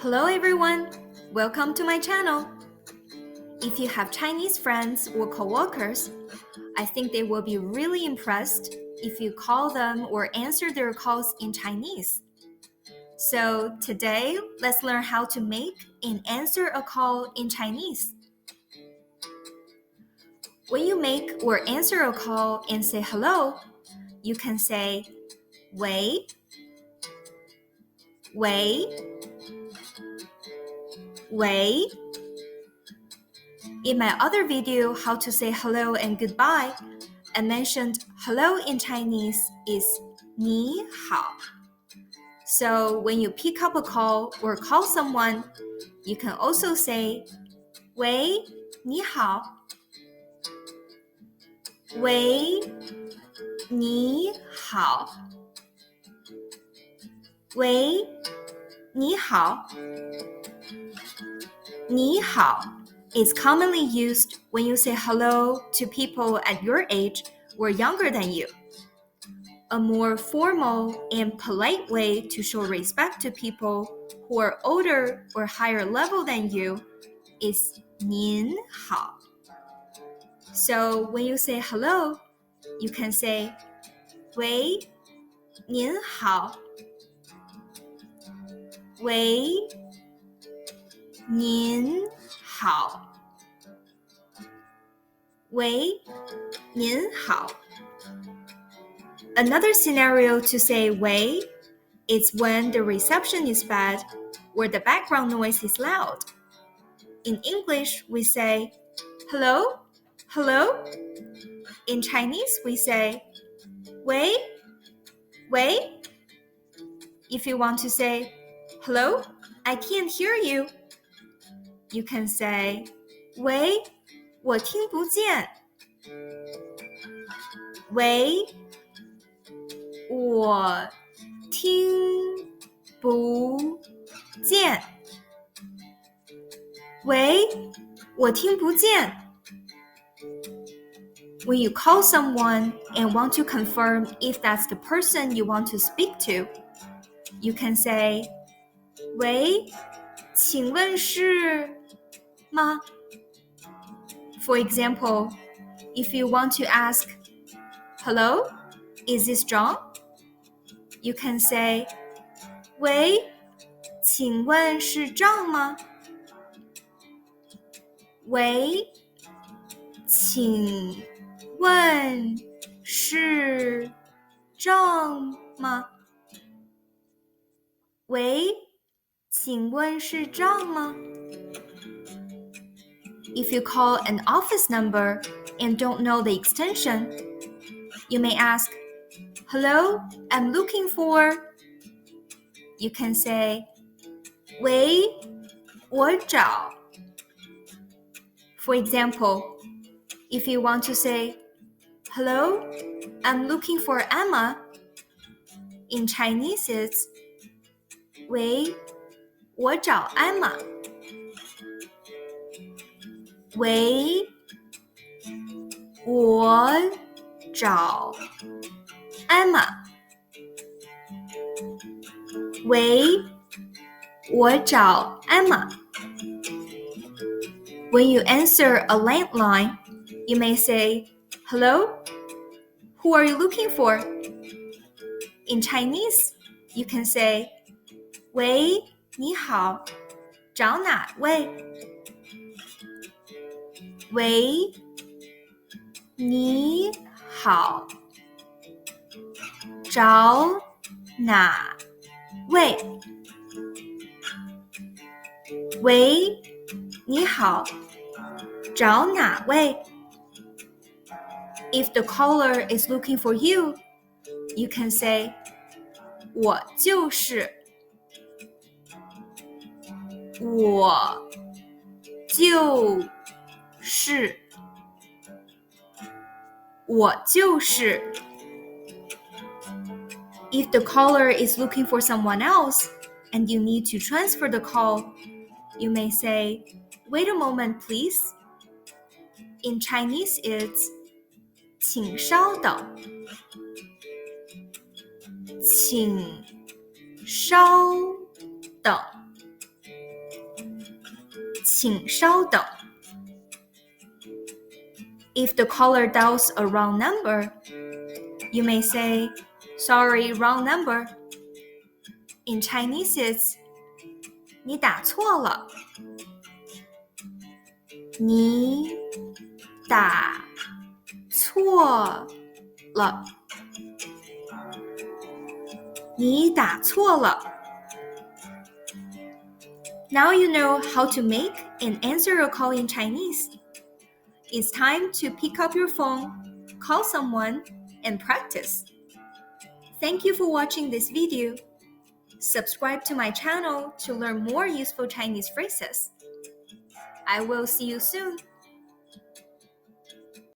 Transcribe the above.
Hello everyone, welcome to my channel. If you have Chinese friends or coworkers, I think they will be really impressed if you call them or answer their calls in Chinese. So today, let's learn how to make and answer a call in Chinese. When you make or answer a call and say hello, you can say 喂 喂 喂. In my other video, how to say hello and goodbye, I mentioned hello in Chinese is 你好. So when you pick up a call or call someone, you can also say 喂你好喂你好喂你好你好 is commonly used when you say hello to people at your age or younger than you. A more formal and polite way to show respect to people who are older or higher level than you is 您好. So when you say hello, you can say 喂您好喂您好喂您好. Another scenario to say 喂 is when the reception is bad or the background noise is loud. In English, we say hello, hello. In Chinese, we say 喂喂. If you want to say hello, I can't hear you, you can say 喂我听不见喂我听不见喂我听不见 When you call someone and want to confirm if that's the person you want to speak to, you can say 喂请问是吗 For example, if you want to ask Hello, is this John? You can say 喂请问是John吗喂请问是John吗喂请问是John吗 If you call an office number and don't know the extension, you may ask, Hello, I'm looking for... You can say, 喂我找 For example, if you want to say, Hello, I'm looking for Emma, in Chinese it's 喂我找 Emma 喂我找 Emma 喂我找 Emma When you answer a landline, you may say, Hello, who are you looking for? In Chinese, you can say, 喂你好找哪位喂你好找哪位喂你好找哪位 If the caller is looking for you, you can say 我就是我就是我就是 If the caller is looking for someone else and you need to transfer the call, you may say, Wait a moment, please. In Chinese, it's 请稍等请稍等请稍等. If the caller dials a wrong number, you may say, sorry, wrong number. In Chinese, it's 你打错了. 你打错了. 你打错了. Now you know how to make and answer a call in Chinese. It's time to pick up your phone, call someone, and practice. Thank you for watching this video. Subscribe to my channel to learn more useful Chinese phrases. I will see you soon.